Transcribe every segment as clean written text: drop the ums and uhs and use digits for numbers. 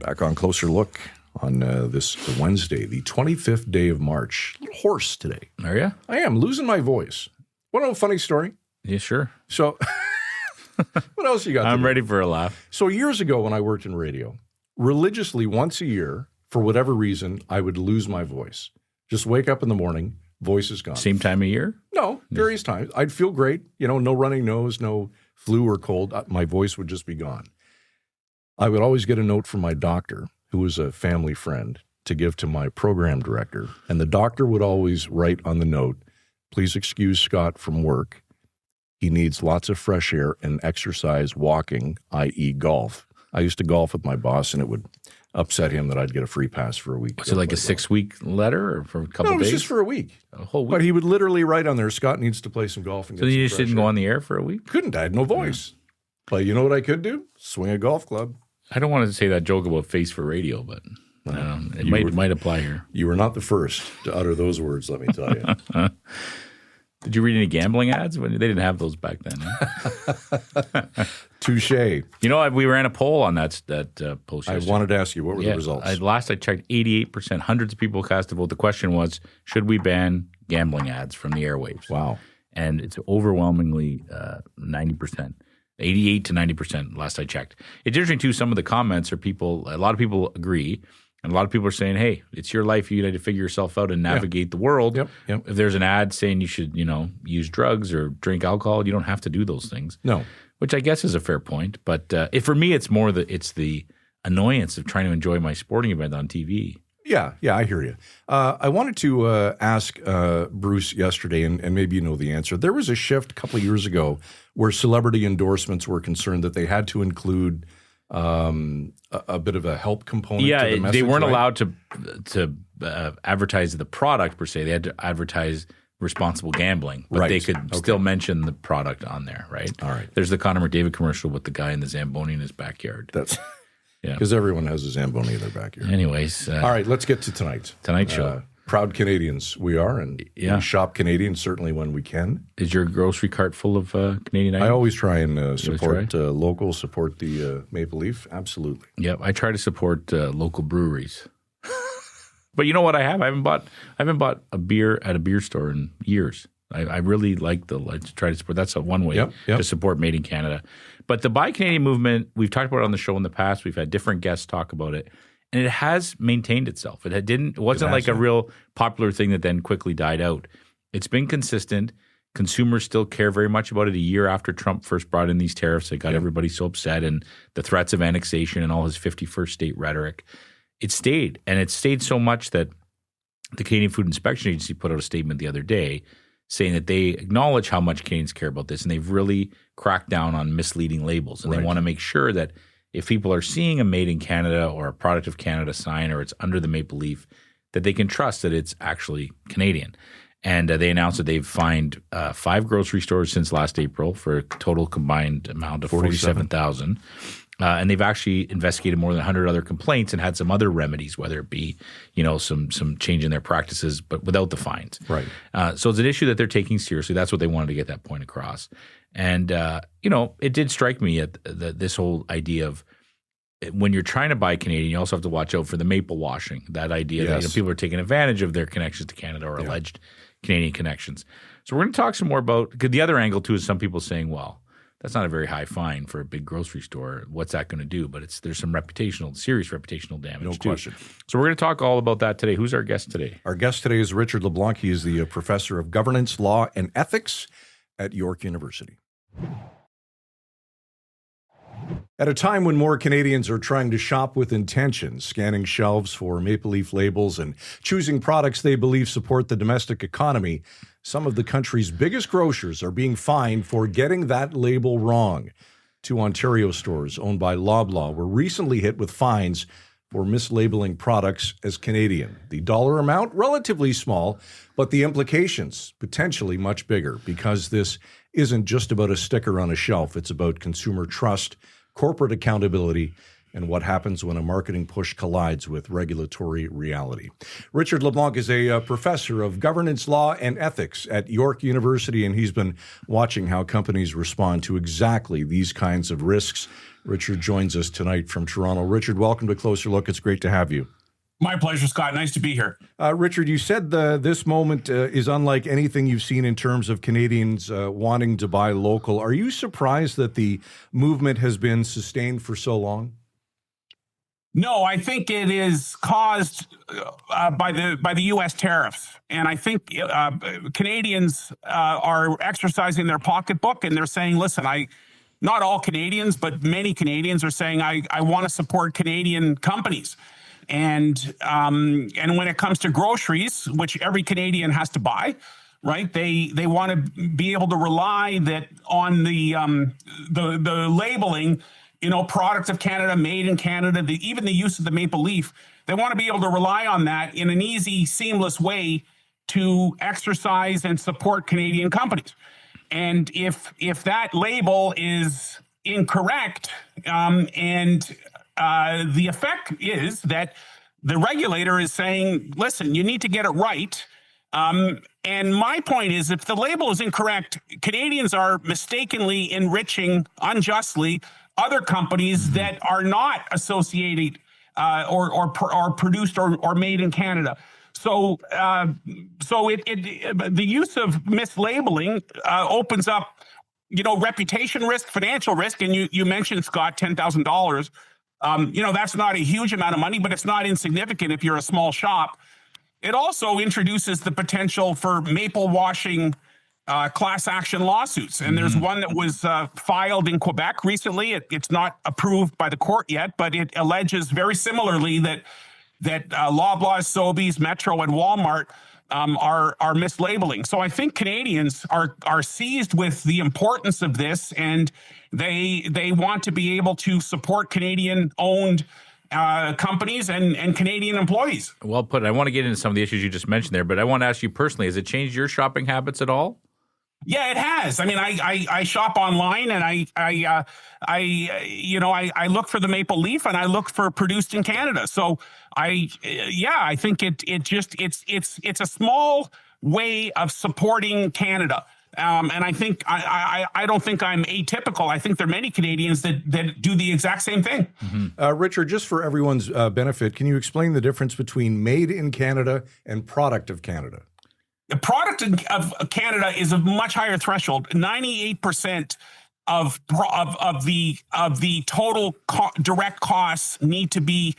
Back on Closer Look on this Wednesday, the 25th day of March. A little hoarse today. Are you? I am losing my voice. Want to know a funny story? Yeah, sure. So, what else you got? I'm today? ready for a laugh. So years ago when I worked in radio, religiously once a year, for whatever reason, I would lose my voice. Just wake up in the morning, voice is gone. Same time of year? No, various times. I'd feel great. No running nose, no flu or cold. My voice would just be gone. I would always get a note from my doctor, who was a family friend, to give to my program director. And the doctor would always write on the note, please excuse Scott from work. He needs lots of fresh air and exercise walking, i.e. golf. I used to golf with my boss, and it would upset him that I'd get a free pass for a week. Was it like a 6-week letter or for a couple No, it was days? just for a week. A whole week? But he would literally write on there, Scott needs to play some golf. And So get you some just fresh didn't go air. on the air for a week? Couldn't. I had no voice. But you know what I could do? Swing a golf club. I don't want to say that joke about face for radio, but it might apply here. You were not the first to utter those words, let me tell you. Did you read any gambling ads? They didn't have those back then. Huh? Touche. We ran a poll on that post. I yesterday. wanted to ask you, what were the results? Last I checked, 88%, hundreds of people cast a vote. The question was, should we ban gambling ads from the airwaves? Wow. And it's overwhelmingly 90%. 88 to 90% last I checked. It's interesting, too, some of the comments are a lot of people agree, and a lot of people are saying, hey, it's your life. You need to figure yourself out and navigate the world. Yep. If there's an ad saying you should, use drugs or drink alcohol, you don't have to do those things. No. Which I guess is a fair point. But for me, it's more it's the annoyance of trying to enjoy my sporting event on TV. Yeah, I hear you. I wanted to ask Bruce yesterday, and maybe you know the answer. There was a shift a couple of years ago where celebrity endorsements were concerned that they had to include a bit of a help component to the message. They weren't right? allowed to advertise the product per se. They had to advertise responsible gambling, but they could still mention the product on there, right? All right. There's the Connor McDavid commercial with the guy in the Zamboni in his backyard. That's because everyone has a Zamboni in their backyard. Anyways. All right, let's get to tonight. Tonight's show. Proud Canadians we are, and we shop Canadian certainly when we can. Is your grocery cart full of Canadian items? I always try and support local, support the Maple Leaf. Absolutely. Yep, I try to support local breweries. But you know what I have? I haven't bought a beer at a beer store in years. I really like to try to support. That's one way to support Made in Canada. But the Buy Canadian movement, we've talked about it on the show in the past. We've had different guests talk about it. And it has maintained itself. It wasn't like a real popular thing that then quickly died out. It's been consistent. Consumers still care very much about it. A year after Trump first brought in these tariffs that got everybody so upset, and the threats of annexation and all his 51st state rhetoric, it stayed. And it stayed so much that the Canadian Food Inspection Agency put out a statement the other day saying that they acknowledge how much Canadians care about this, and they've really cracked down on misleading labels. And they want to make sure that if people are seeing a Made in Canada or a Product of Canada sign, or it's under the Maple Leaf, that they can trust that it's actually Canadian. And they announced that they've fined 5 grocery stores since last April for a total combined amount of $47,000. And they've actually investigated more than 100 other complaints and had some other remedies, whether it be, some change in their practices, but without the fines. Right. So it's an issue that they're taking seriously. That's what they wanted to get that point across. And, it did strike me at this whole idea of when you're trying to buy Canadian, you also have to watch out for the maple washing, that idea that people are taking advantage of their connections to Canada or alleged Canadian connections. So we're going to talk some more about – the other angle, too, is some people saying, well, that's not a very high fine for a big grocery store. What's that going to do? But there's some serious reputational damage, No too. question. So we're going to talk all about that today. Who's our guest today? Our guest today is Richard LeBlanc. He is the professor of governance, law, and ethics at York University. At a time when more Canadians are trying to shop with intention, scanning shelves for Maple Leaf labels and choosing products they believe support the domestic economy, some of the country's biggest grocers are being fined for getting that label wrong. 2 Ontario stores owned by Loblaw were recently hit with fines for mislabeling products as Canadian. The dollar amount, relatively small, but the implications potentially much bigger, because this isn't just about a sticker on a shelf. It's about consumer trust, corporate accountability, and what happens when a marketing push collides with regulatory reality. Richard LeBlanc is a professor of governance law and ethics at York University, and he's been watching how companies respond to exactly these kinds of risks. Richard joins us tonight from Toronto. Richard, welcome to Closer Look. It's great to have you. My pleasure, Scott. Nice to be here. Richard, you said this moment is unlike anything you've seen in terms of Canadians wanting to buy local. Are you surprised that the movement has been sustained for so long? No, I think it is caused by the U.S. tariffs, and I think Canadians are exercising their pocketbook, and they're saying, "Listen, not all Canadians, but many Canadians are saying I want to support Canadian companies." And when it comes to groceries, which every Canadian has to buy, right? They want to be able to rely on the labeling, product of Canada, made in Canada, even the use of the maple leaf. They want to be able to rely on that in an easy, seamless way to exercise and support Canadian companies. And if that label is incorrect, the effect is that the regulator is saying, listen, you need to get it right. And my point is, if the label is incorrect, Canadians are mistakenly enriching unjustly other companies that are not associated or produced or made in Canada. So the use of mislabeling opens up, reputation risk, financial risk, and you mentioned, Scott, $10,000. That's not a huge amount of money, but it's not insignificant if you're a small shop. It also introduces the potential for maple washing class action lawsuits. And there's one that was filed in Quebec recently. It's not approved by the court yet, but it alleges very similarly that Loblaws, Sobeys, Metro, and Walmart are mislabeling. So I think Canadians are seized with the importance of this, and they want to be able to support Canadian-owned companies and Canadian employees. Well put. I want to get into some of the issues you just mentioned there, but I want to ask you personally, has it changed your shopping habits at all? Yeah, it has. I mean, I shop online, and I look for the maple leaf, and I look for produced in Canada. So I think it's a small way of supporting Canada. And I think I don't think I'm atypical. I think there are many Canadians that do the exact same thing. Mm-hmm. Richard, just for everyone's benefit, can you explain the difference between made in Canada and product of Canada? The product of Canada is a much higher threshold. 98% of the total direct costs need to be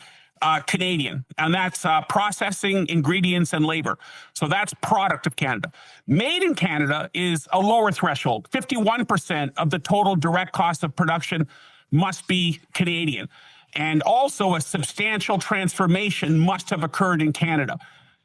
Canadian, and that's processing, ingredients, and labor. So that's product of Canada. Made in Canada is a lower threshold. 51% of the total direct cost of production must be Canadian. And also a substantial transformation must have occurred in Canada.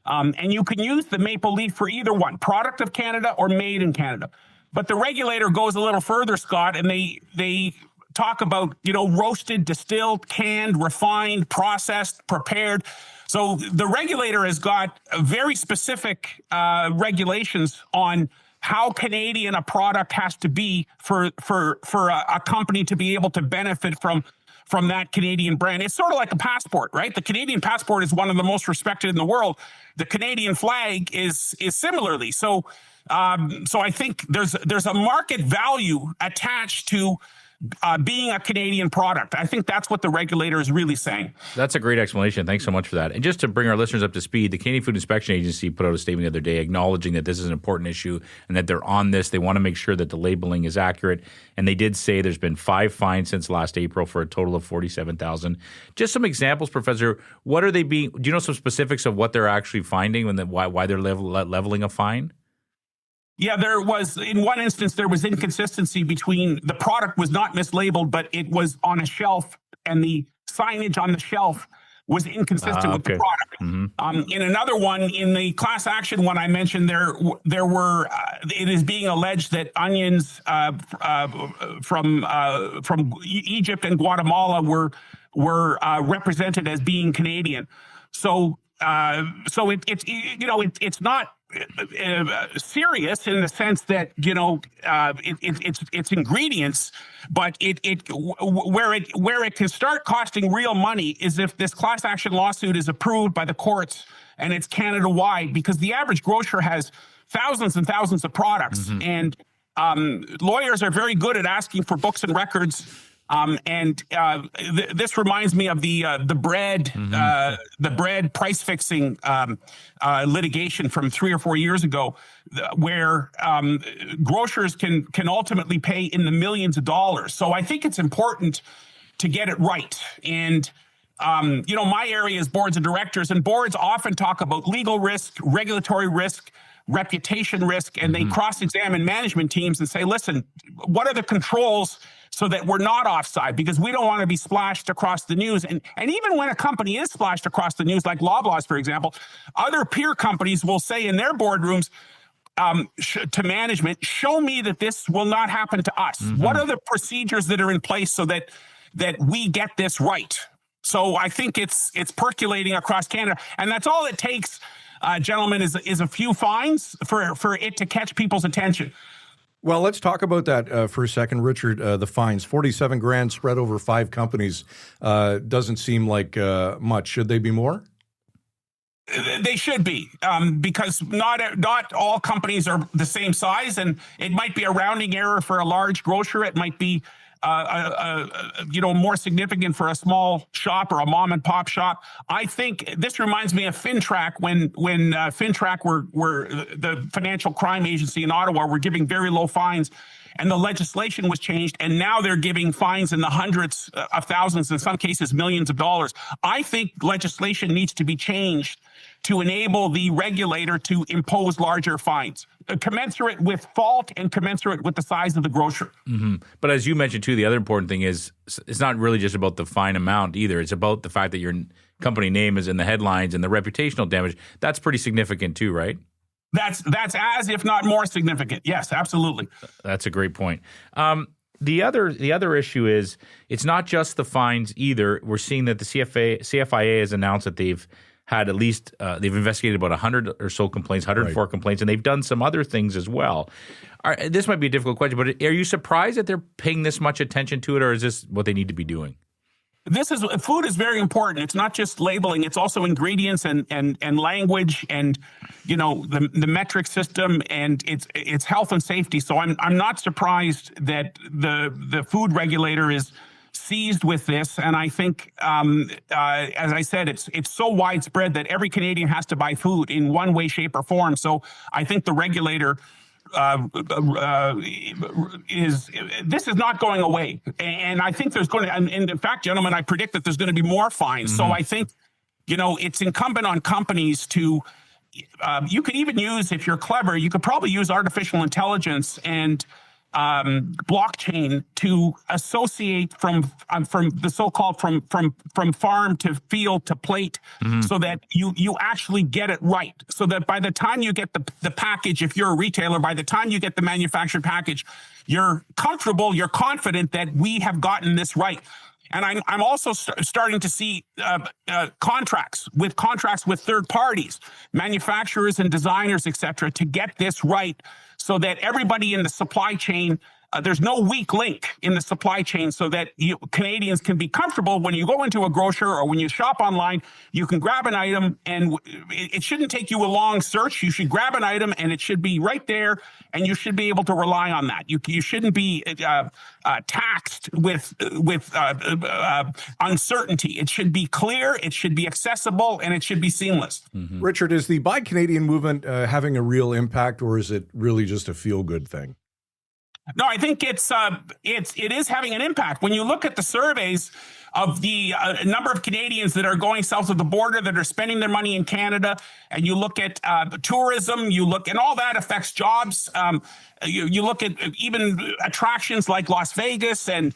And you can use the maple leaf for either one, product of Canada or made in Canada. But the regulator goes a little further, Scott, and they talk about, roasted, distilled, canned, refined, processed, prepared. So the regulator has got very specific regulations on how Canadian a product has to be for a company to be able to benefit from that Canadian brand. It's sort of like a passport, right? The Canadian passport is one of the most respected in the world. The Canadian flag is similarly. So I think there's a market value attached to being a Canadian product. I think that's what the regulator is really saying. That's a great explanation. Thanks so much for that. And just to bring our listeners up to speed, the Canadian Food Inspection Agency put out a statement the other day acknowledging that this is an important issue and that they're on this. They want to make sure that the labeling is accurate. And they did say there's been 5 fines since last April for a total of $47,000. Just some examples, Professor. What are they being? Do you know some specifics of what they're actually finding and why they're leveling a fine? Yeah, there was, in one instance, there was inconsistency between the product was not mislabeled, but it was on a shelf, and the signage on the shelf was inconsistent with the product. Mm-hmm. In another one, in the class action one I mentioned, there were it is being alleged that onions from Egypt and Guatemala were represented as being Canadian. So it's not serious in the sense that it's ingredients, but where it can start costing real money is if this class action lawsuit is approved by the courts and it's Canada wide, because the average grocer has thousands and thousands of products, and lawyers are very good at asking for books and records. This reminds me of the bread price fixing litigation from 3 or 4 years ago, where grocers can ultimately pay in the millions of dollars. So I think it's important to get it right. And my area is boards of directors, and boards often talk about legal risk, regulatory risk, reputation risk, and they cross-examine management teams and say, listen, what are the controls so that we're not offside? Because we don't want to be splashed across the news. And even when a company is splashed across the news, like Loblaws, for example, other peer companies will say in their boardrooms to management, show me that this will not happen to us. What are the procedures that are in place so that we get this right? So I think it's percolating across Canada, and that's all it takes, gentlemen, is a few fines for it to catch people's attention. Well, let's talk about that for a second, Richard. The fines, 47 grand spread over 5 companies, doesn't seem like much. Should they be more? They should be, because not all companies are the same size, and it might be a rounding error for a large grocer. It might be more significant for a small shop or a mom and pop shop. I think this reminds me of FinTrack when FinTrack were the financial crime agency in Ottawa were giving very low fines, and the legislation was changed, and now they're giving fines in the hundreds of thousands, in some cases millions of dollars. I think legislation needs to be changed to enable the regulator to impose larger fines, commensurate with fault and commensurate with the size of the grocer. But as you mentioned, too, the other important thing is it's not really just about the fine amount either. It's about the fact that your company name is in the headlines and the reputational damage. That's pretty significant too, right? That's as if not more significant. Yes, absolutely. That's a great point. The other issue is it's not just the fines either. We're seeing that the CFIA has announced that they've had at least they've investigated about 100 or so complaints, 104 complaints, and they've done some other things as well. This might be a difficult question, but are you surprised that they're paying this much attention to it, or is this what they need to be doing? Food is very important. It's not just labeling; it's also ingredients and language and the metric system, and it's health and safety. So I'm not surprised that the food regulator is seized with this, and I think, as I said, it's so widespread that every Canadian has to buy food in one way, shape, or form. So I think the regulator this is not going away, and I think there's going to, and in fact, gentlemen, I predict that there's going to be more fines. So I think it's incumbent on companies to. You could even use, if you're clever, you could probably use artificial intelligence and blockchain to associate from the so-called from farm to field to plate, so that you actually get it right. So that by the time you get the package, if you're a retailer, by the time you get the manufactured package, you're comfortable, you're confident that we have gotten this right. And I'm also starting to see contracts with third parties, manufacturers and designers, et cetera, to get this right, so that everybody in the supply chain, there's no weak link in the supply chain, so that Canadians can be comfortable when you go into a grocer or when you shop online, you can grab an item, and it shouldn't take you a long search. You should grab an item and it should be right there, and you should be able to rely on that. You shouldn't be taxed with uncertainty. It should be clear, it should be accessible, and it should be seamless. Richard, is the Buy Canadian movement having a real impact, or is it really just a feel-good thing? No, I think it is having an impact. When you look at the surveys of the number of Canadians that are going south of the border, that are spending their money in Canada, and you look at tourism, and all that affects jobs. You look at even attractions like Las Vegas, and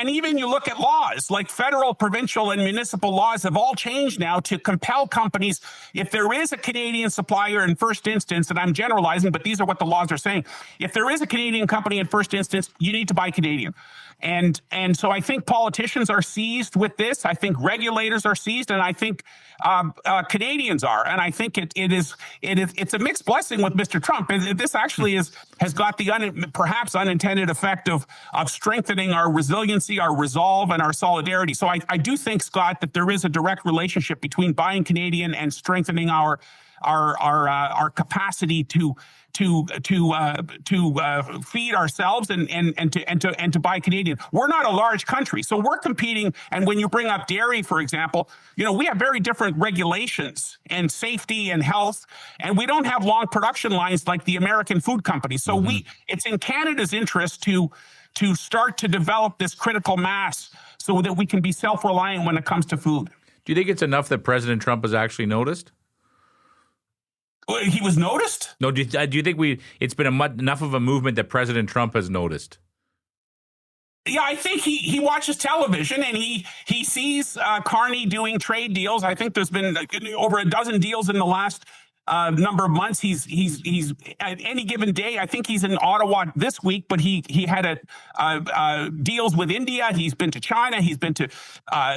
even you look at laws like federal, provincial, and municipal laws have all changed now to compel companies. If there is a Canadian supplier in first instance, and I'm generalizing, but these are what the laws are saying. If there is a Canadian company in first instance, you need to buy Canadian. And so I think politicians are seized with this. I think regulators are seized, and I think Canadians are. And I think it's a mixed blessing with Mr. Trump. And this actually has got the perhaps unintended effect of strengthening our resiliency, our resolve, and our solidarity. So I do think, Scott, that there is a direct relationship between buying Canadian and strengthening our capacity to feed ourselves and to buy Canadian. We're not a large country, so we're competing. And when you bring up dairy, for example, we have very different regulations and safety and health, and we don't have long production lines like the American food companies. So it's in Canada's interest to start to develop this critical mass so that we can be self-reliant when it comes to food. Do you think it's enough that President Trump has actually noticed? He was noticed? No, do you think it's been enough of a movement that President Trump has noticed? Yeah, I think he watches television and he sees Carney doing trade deals. I think there's been over a dozen deals in the last number of months. He's at any given day. I think he's in Ottawa this week, but he had deals with India. He's been to China. He's been to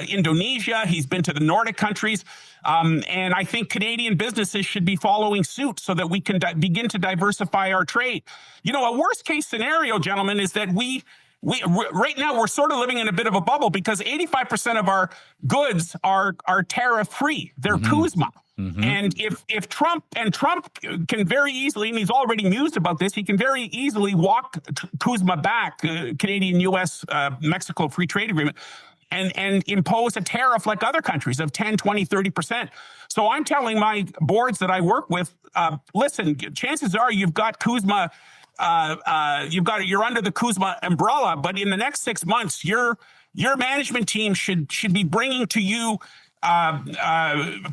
Indonesia. He's been to the Nordic countries. And I think Canadian businesses should be following suit so that we can begin to diversify our trade. A worst case scenario, gentlemen, is that we right now we're sort of living in a bit of a bubble because 85% of our goods are tariff free. They're CUSMA. And if Trump can very easily, and he's already mused about this, he can very easily walk CUSMA back, Canadian, U.S., Mexico free trade agreement, and impose a tariff like other countries of 10, 20, 30%. So I'm telling my boards that I work with, listen, chances are you've got CUSMA, you're under the CUSMA umbrella, but in the next 6 months, your management team should be bringing to you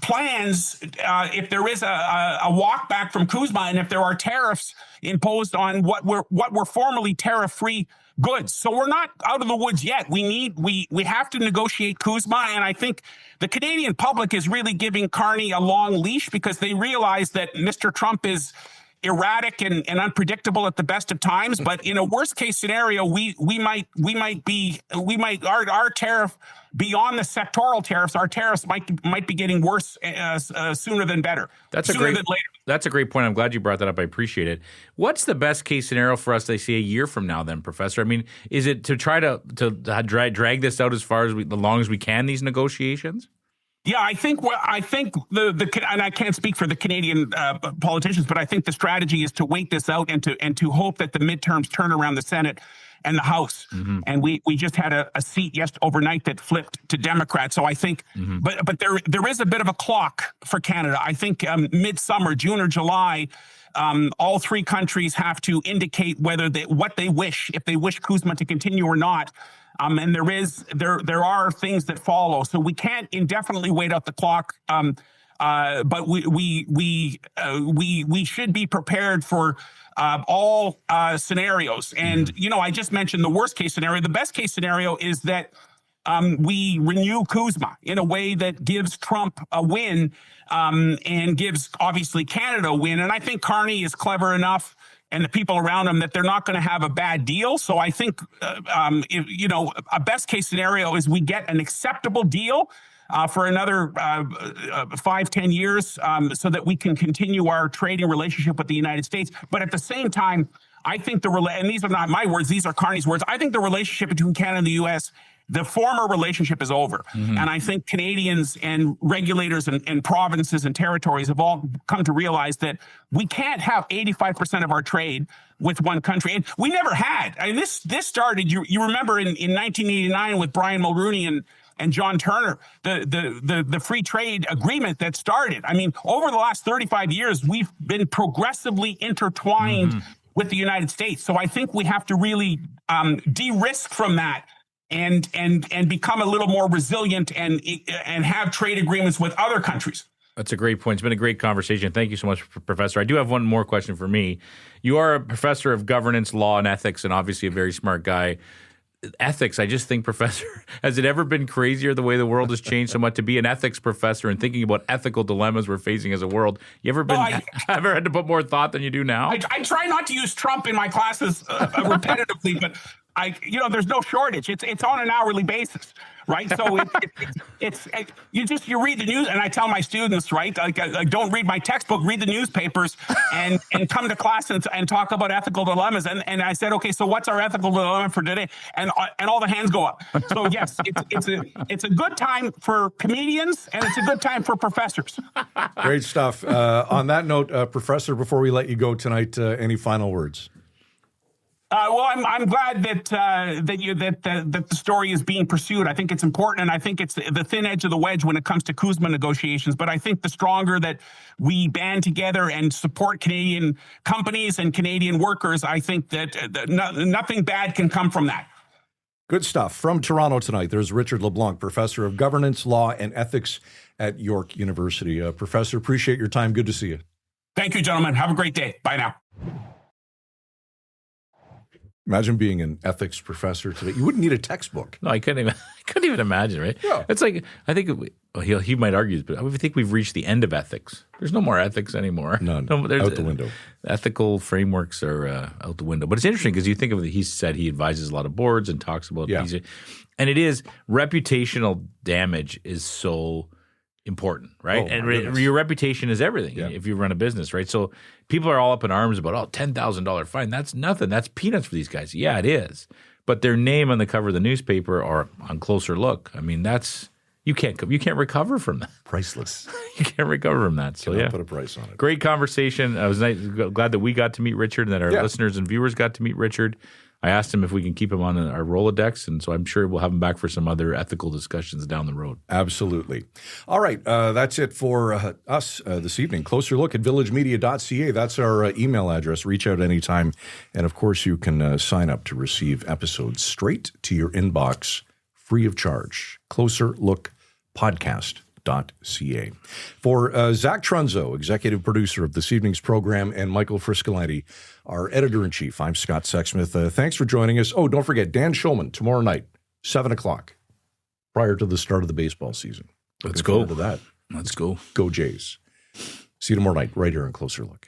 plans if there is a walk back from CUSMA and if there are tariffs imposed on what were formerly tariff-free goods. So we're not out of the woods yet. We have to negotiate CUSMA, and I think the Canadian public is really giving Carney a long leash because they realize that Mr. Trump is erratic and unpredictable at the best of times. But in a worst case scenario, our tariff beyond the sectoral tariffs, our tariffs might be getting worse sooner than better. Sooner than later. That's a great point. I'm glad you brought that up. I appreciate it. What's the best case scenario for us, they say, a year from now then, Professor? I mean, is it to try to drag this out as far as the long as we can, these negotiations? Yeah, I think and I can't speak for the Canadian politicians, but I think the strategy is to wait this out and to hope that the midterms turn around the Senate and the House. And we just had a seat overnight that flipped to Democrats. So I think, but there is a bit of a clock for Canada. I think midsummer, June or July, all three countries have to indicate what they wish, if they wish CUSMA to continue or not. And there are things that follow, so we can't indefinitely wait out the clock. But we should be prepared for all scenarios. And I just mentioned the worst case scenario. The best case scenario is that we renew CUSMA in a way that gives Trump a win and gives obviously Canada a win. And I think Carney is clever enough, and the people around him, that they're not going to have a bad deal. So I think, a best case scenario is we get an acceptable deal for another 5-10 years so that we can continue our trading relationship with the United States. But at the same time, I think and these are not my words, these are Carney's words, I think the relationship between Canada and the U.S., the former relationship is over. And I think Canadians and regulators and provinces and territories have all come to realize that we can't have 85% of our trade with one country. And we never had. I mean, this started, you remember in 1989 with Brian Mulroney and John Turner, the free trade agreement that started. I mean, over the last 35 years, we've been progressively intertwined with the United States. So I think we have to really de-risk from that and become a little more resilient and have trade agreements with other countries. That's a great point. It's been a great conversation. Thank you so much, Professor. I do have one more question for me. You are a professor of governance, law, and ethics, and obviously a very smart guy. Ethics, I just think, Professor, has it ever been crazier the way the world has changed so much to be an ethics professor and thinking about ethical dilemmas we're facing as a world? You ever ever had to put more thought than you do now? I try not to use Trump in my classes repetitively, there's no shortage. It's on an hourly basis, right? So you read the news, and I tell my students, right, like don't read my textbook, read the newspapers, and come to class and talk about ethical dilemmas. And I said, okay, so what's our ethical dilemma for today? And all the hands go up. So yes, it's a good time for comedians, and it's a good time for professors. Great stuff. On that note, Professor, before we let you go tonight, any final words? Well, I'm glad that the story is being pursued. I think it's important, and I think it's the thin edge of the wedge when it comes to CUSMA negotiations. But I think the stronger that we band together and support Canadian companies and Canadian workers, I think that nothing bad can come from that. Good stuff. From Toronto tonight, there's Richard LeBlanc, Professor of Governance, Law, and Ethics at York University. Professor, appreciate your time. Good to see you. Thank you, gentlemen. Have a great day. Bye now. Imagine being an ethics professor today. You wouldn't need a textbook. No, I couldn't even imagine, right? Yeah. It's like, I think he might argue, but I think we've reached the end of ethics. There's no more ethics anymore. None. No, out the window. Ethical frameworks are out the window. But it's interesting because you think of it, he said he advises a lot of boards and talks about these. And it is, reputational damage is so important, right? And your reputation is everything if you run a business, right? So people are all up in arms about, $10,000 fine. That's nothing. That's peanuts for these guys. Yeah, it is. But their name on the cover of the newspaper or on Closer Look, I mean, that's you can't recover from that. Priceless. You can't recover from that. So put a price on it. Great conversation. I was glad that we got to meet Richard and that our listeners and viewers got to meet Richard. I asked him if we can keep him on our Rolodex, and so I'm sure we'll have him back for some other ethical discussions down the road. Absolutely. All right, that's it for us this evening. Closer look at villagemedia.ca. That's our email address. Reach out anytime. And, of course, you can sign up to receive episodes straight to your inbox free of charge. closerlookpodcast.ca. For Zach Trunzo, executive producer of this evening's program, and Michael Friscolanti, our editor-in-chief, I'm Scott Sexsmith. Thanks for joining us. Oh, don't forget, Dan Schulman, tomorrow night, 7 o'clock, prior to the start of the baseball season. Let's go. To that. Let's go. Go Jays. See you tomorrow night, right here on Closer Look.